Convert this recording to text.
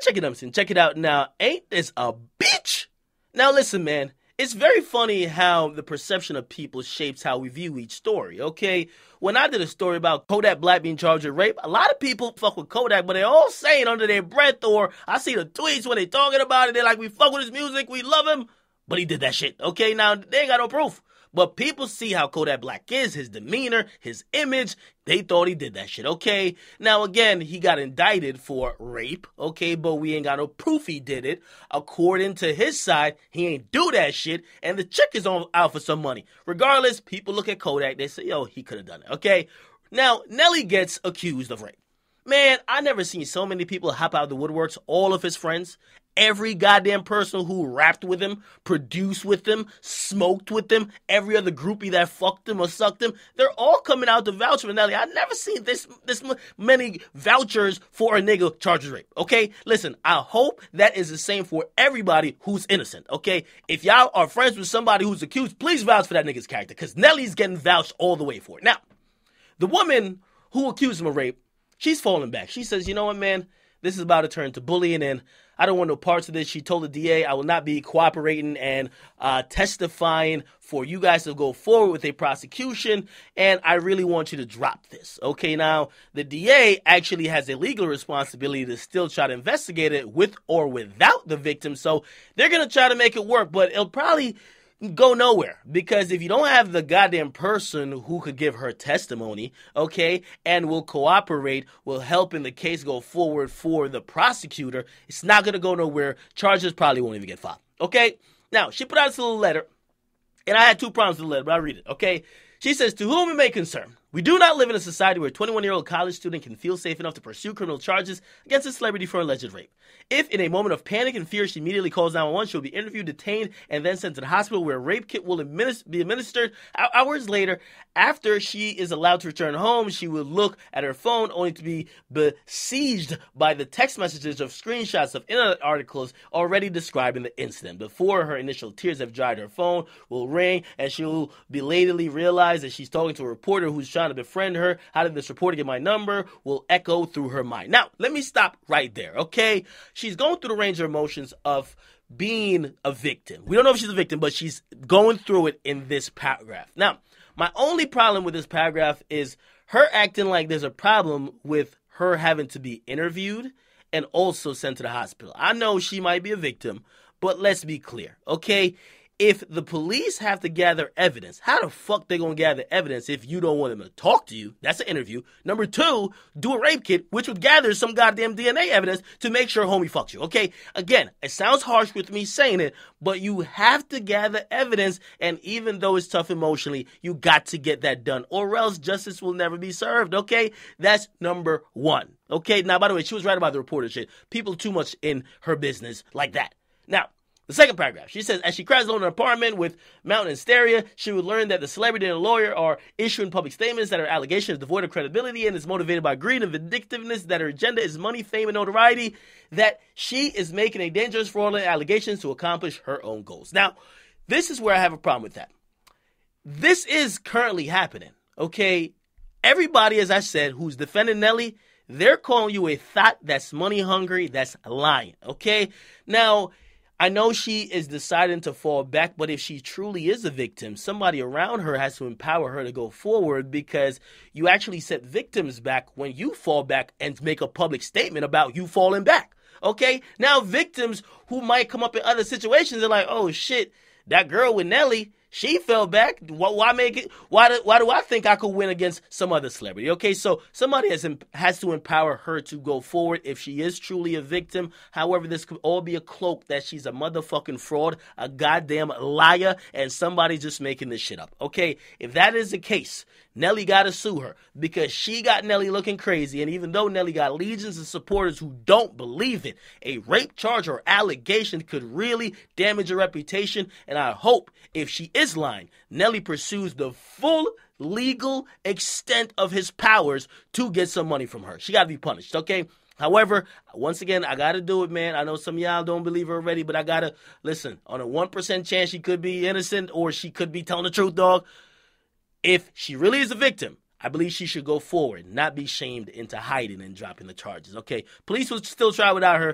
check it out, check it out now. Ain't this a bitch? Now listen, man. It's very funny how the perception of people shapes how we view each story, okay? When I did a story about Kodak Black being charged with rape, a lot of people fuck with Kodak, but they all saying under their breath, or I see the tweets when they talking about it, they're like, we fuck with his music, we love him, but he did that shit, okay? Now, they ain't got no proof. But people see how Kodak Black is, his demeanor, his image. They thought he did that shit, okay? Now, again, he got indicted for rape, okay? But we ain't got no proof he did it. According to his side, he ain't do that shit, and the chick is out for some money. Regardless, people look at Kodak, they say, yo, he could have done it, okay? Now, Nelly gets accused of rape. Man, I never seen so many people hop out of the woodworks, all of his friends. Every goddamn person who rapped with him, produced with him, smoked with him, every other groupie that fucked him or sucked him, they're all coming out to vouch for Nelly. I've never seen this many vouchers for a nigga charged with rape, okay? Listen, I hope that is the same for everybody who's innocent, okay? If y'all are friends with somebody who's accused, please vouch for that nigga's character, because Nelly's getting vouched all the way for it. Now, the woman who accused him of rape, she's falling back. She says, you know what, man? This is about to turn to bullying, and I don't want no parts of this. She told the DA, I will not be cooperating and testifying for you guys to go forward with a prosecution, and I really want you to drop this. Okay, now, the DA actually has a legal responsibility to still try to investigate it with or without the victim, so they're going to try to make it work, but it'll probably go nowhere, because if you don't have the goddamn person who could give her testimony, okay, and will cooperate, will help in the case go forward for the prosecutor, it's not going to go nowhere. Charges probably won't even get filed, okay? Now, she put out this little letter, and I had two problems with the letter, but I'll read it, okay? She says, to whom it may concern, we do not live in a society where a 21-year-old college student can feel safe enough to pursue criminal charges against a celebrity for alleged rape. If in a moment of panic and fear she immediately calls 911, she will be interviewed, detained, and then sent to the hospital where a rape kit will be administered. Hours later, after she is allowed to return home, she will look at her phone only to be besieged by the text messages of screenshots of internet articles already describing the incident. Before her initial tears have dried, her phone will ring, and she will belatedly realize that she's talking to a reporter who's trying to befriend her. How did this reporter get my number? Will echo through her mind. Now, let me stop right there, okay? She's going through the range of emotions of being a victim. We don't know if she's a victim, but she's going through it in this paragraph. Now, my only problem with this paragraph is her acting like there's a problem with her having to be interviewed and also sent to the hospital. I know she might be a victim, but let's be clear, okay? If the police have to gather evidence, how the fuck they gonna gather evidence if you don't want them to talk to you? That's an interview. Number two, do a rape kit, which would gather some goddamn DNA evidence to make sure homie fucks you, okay? Again, it sounds harsh with me saying it, but you have to gather evidence, and even though it's tough emotionally, you got to get that done, or else justice will never be served, okay? That's number one, okay? Now, by the way, she was right about the reporter shit. People too much in her business like that. Now, the second paragraph, she says, as she cries alone in her apartment with mountain hysteria, she would learn that the celebrity and the lawyer are issuing public statements that her allegation is devoid of credibility and is motivated by greed and vindictiveness, that her agenda is money, fame, and notoriety, that she is making a dangerous, fraudulent allegations to accomplish her own goals. Now, this is where I have a problem with that. This is currently happening, okay? Everybody, as I said, who's defending Nelly, they're calling you a thot that's money hungry, that's lying, okay? Now, I know she is deciding to fall back, but if she truly is a victim, somebody around her has to empower her to go forward, because you actually set victims back when you fall back and make a public statement about you falling back. Okay? Now, victims who might come up in other situations are like, oh shit, that girl with Nelly, she fell back. Why make it? Why do I think I could win against some other celebrity? Okay, so somebody has to empower her to go forward if she is truly a victim. However, this could all be a cloak that she's a motherfucking fraud, a goddamn liar, and somebody's just making this shit up. Okay, if that is the case, Nelly got to sue her, because she got Nelly looking crazy, and even though Nelly got legions of supporters who don't believe it, a rape charge or allegation could really damage her reputation, and I hope if she is lying, Nelly pursues the full legal extent of his powers to get some money from her. She got to be punished, okay? However, once again, I got to do it, man. I know some of y'all don't believe her already, but I got to, listen, on a 1% chance she could be innocent or she could be telling the truth, dog. If she really is a victim, I believe she should go forward, not be shamed into hiding and dropping the charges, okay? Police will still try without her.